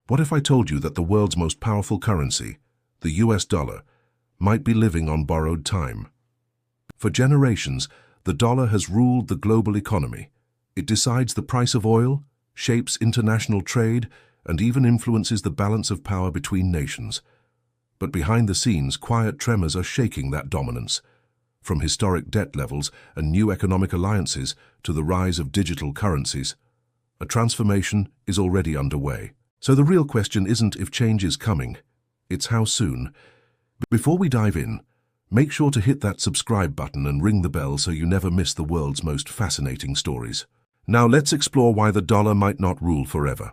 What if I told you that the world's most powerful currency, the US dollar, might be living on borrowed time? For generations, the dollar has ruled the global economy. It decides the price of oil, shapes international trade, and even influences the balance of power between nations. But behind the scenes, quiet tremors are shaking that dominance. From historic debt levels and new economic alliances to the rise of digital currencies, a transformation is already underway. So the real question isn't if change is coming, it's how soon. Before we dive in, make sure to hit that subscribe button and ring the bell so you never miss the world's most fascinating stories. Now let's explore why the dollar might not rule forever.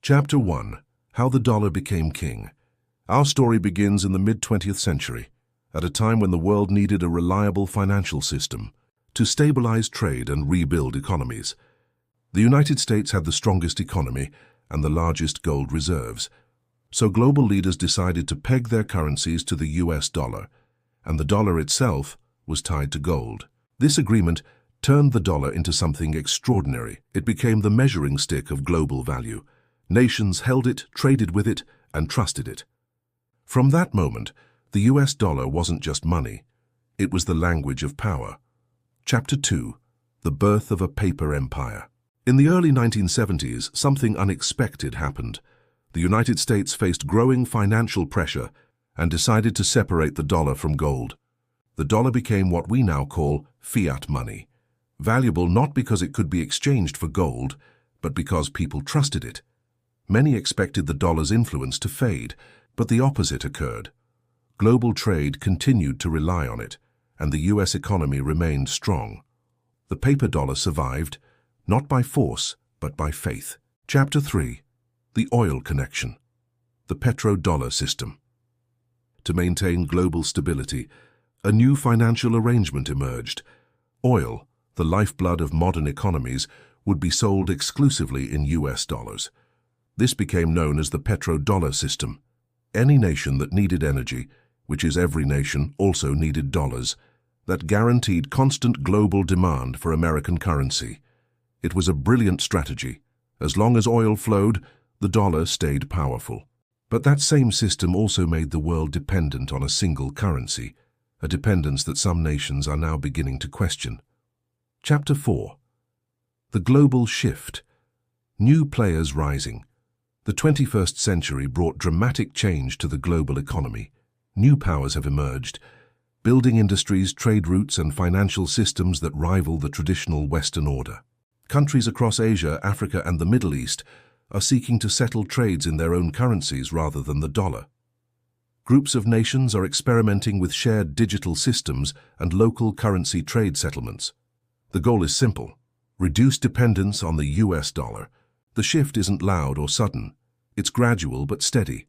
Chapter 1. How the dollar became king. Our story begins in the mid-20th century, at a time when the world needed a reliable financial system to stabilize trade and rebuild economies. The United States had the strongest economy and the largest gold reserves. So global leaders decided to peg their currencies to the US dollar, and the dollar itself was tied to gold. This agreement turned the dollar into something extraordinary. It became the measuring stick of global value. Nations held it, traded with it, and trusted it. From that moment, the US dollar wasn't just money. It was the language of power. Chapter 2. The birth of a paper empire. In the early 1970s, something unexpected happened. The United States faced growing financial pressure and decided to separate the dollar from gold. The dollar became what we now call fiat money, valuable not because it could be exchanged for gold, but because people trusted it. Many expected the dollar's influence to fade, but the opposite occurred. Global trade continued to rely on it, and the US economy remained strong. The paper dollar survived, not by force, but by faith. Chapter 3. The oil connection. The petrodollar system. To maintain global stability, a new financial arrangement emerged. Oil, the lifeblood of modern economies, would be sold exclusively in US dollars. This became known as the petrodollar system. Any nation that needed energy, which is every nation, also needed dollars. That guaranteed constant global demand for American currency. It was a brilliant strategy. As long as oil flowed, the dollar stayed powerful. But that same system also made the world dependent on a single currency, a dependence that some nations are now beginning to question. Chapter 4. The global shift. New players rising. The 21st century brought dramatic change to the global economy. New powers have emerged, building industries, trade routes, and financial systems that rival the traditional Western order. Countries across Asia, Africa, and the Middle East are seeking to settle trades in their own currencies rather than the dollar. Groups of nations are experimenting with shared digital systems and local currency trade settlements. The goal is simple: reduce dependence on the US dollar. The shift isn't loud or sudden. It's gradual but steady.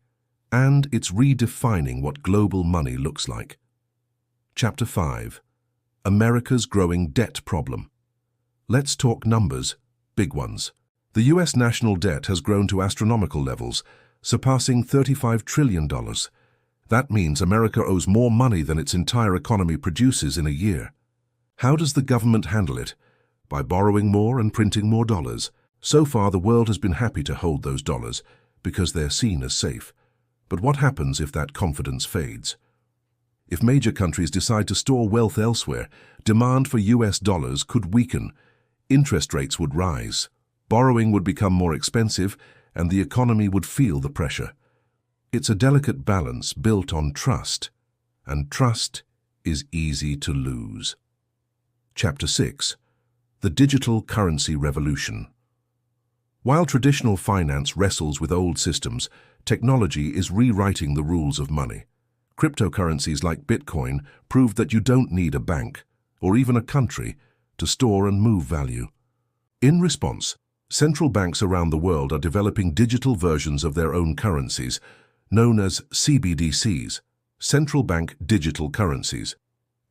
And it's redefining what global money looks like. Chapter 5. America's growing debt problem. Let's talk numbers, big ones. The US national debt has grown to astronomical levels, surpassing $35 trillion. That means America owes more money than its entire economy produces in a year. How does the government handle it? By borrowing more and printing more dollars. So far, the world has been happy to hold those dollars because they're seen as safe. But what happens if that confidence fades? If major countries decide to store wealth elsewhere, demand for US dollars could weaken. Interest rates would rise, borrowing would become more expensive, and the economy would feel the pressure. It's a delicate balance built on trust, and trust is easy to lose. Chapter 6. The digital currency revolution. While traditional finance wrestles with old systems, technology is rewriting the rules of money. Cryptocurrencies like Bitcoin prove that you don't need a bank, or even a country, to store and move value. In response, central banks around the world are developing digital versions of their own currencies, known as CBDCs, central bank digital currencies.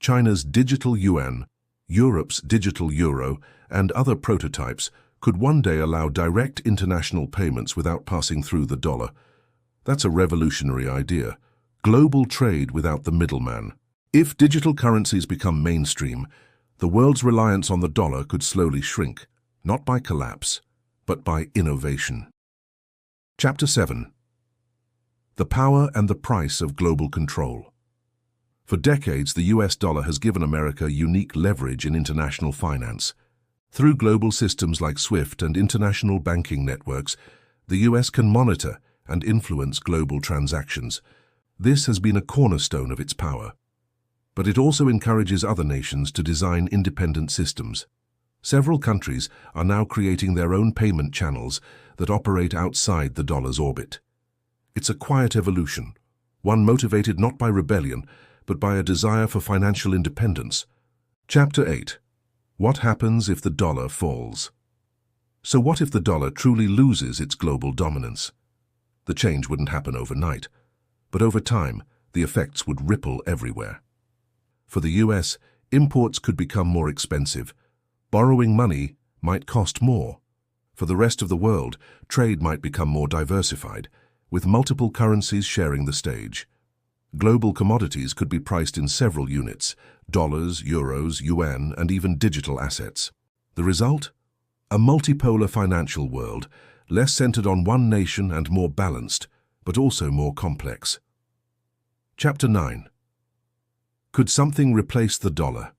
China's digital yuan, Europe's digital euro, and other prototypes could one day allow direct international payments without passing through the dollar. That's a revolutionary idea. Global trade without the middleman. If digital currencies become mainstream, the world's reliance on the dollar could slowly shrink, not by collapse, but by innovation. Chapter 7. The Power and the Price of Global Control. For decades, the US dollar has given America unique leverage in international finance. Through global systems like SWIFT and international banking networks, the US can monitor and influence global transactions. This has been a cornerstone of its power. But it also encourages other nations to design independent systems. Several countries are now creating their own payment channels that operate outside the dollar's orbit. It's a quiet evolution, one motivated not by rebellion, but by a desire for financial independence. Chapter 8. What happens if the dollar falls? So what if the dollar truly loses its global dominance? The change wouldn't happen overnight, but over time, the effects would ripple everywhere. For the US, imports could become more expensive. Borrowing money might cost more. For the rest of the world, trade might become more diversified, with multiple currencies sharing the stage. Global commodities could be priced in several units: dollars, euros, yuan, and even digital assets. The result? A multipolar financial world, less centered on one nation and more balanced, but also more complex. Chapter 9. Could something replace the dollar?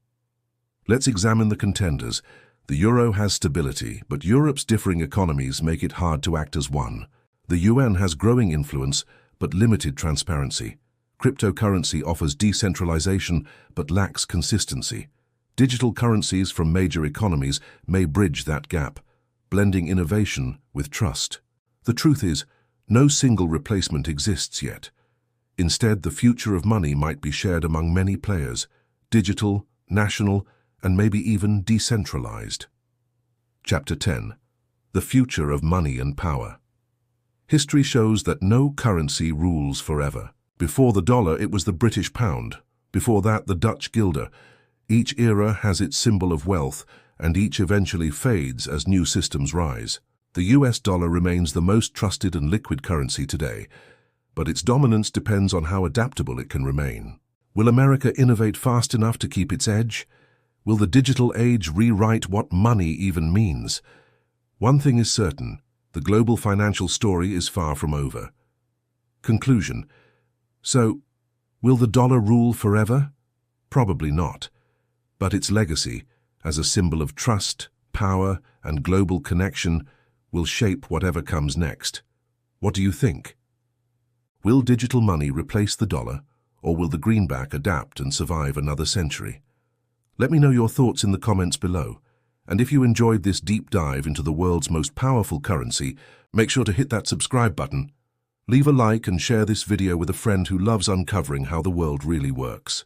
Let's examine the contenders. The euro has stability, but Europe's differing economies make it hard to act as one. The yuan has growing influence, but limited transparency. Cryptocurrency offers decentralization, but lacks consistency. Digital currencies from major economies may bridge that gap, blending innovation with trust. The truth is, no single replacement exists yet. Instead, the future of money might be shared among many players: digital, national, and maybe even decentralized. Chapter 10. The Future of Money and Power. History shows that no currency rules forever. Before the dollar, it was the British pound. Before that, the Dutch guilder. Each era has its symbol of wealth, and each eventually fades as new systems rise. The US dollar remains the most trusted and liquid currency today, but its dominance depends on how adaptable it can remain. Will America innovate fast enough to keep its edge? Will the digital age rewrite what money even means? One thing is certain: the global financial story is far from over. Conclusion. So, will the dollar rule forever? Probably not. But its legacy, as a symbol of trust, power, and global connection, will shape whatever comes next. What do you think? Will digital money replace the dollar, or will the greenback adapt and survive another century? Let me know your thoughts in the comments below. And if you enjoyed this deep dive into the world's most powerful currency, make sure to hit that subscribe button. Leave a like and share this video with a friend who loves uncovering how the world really works.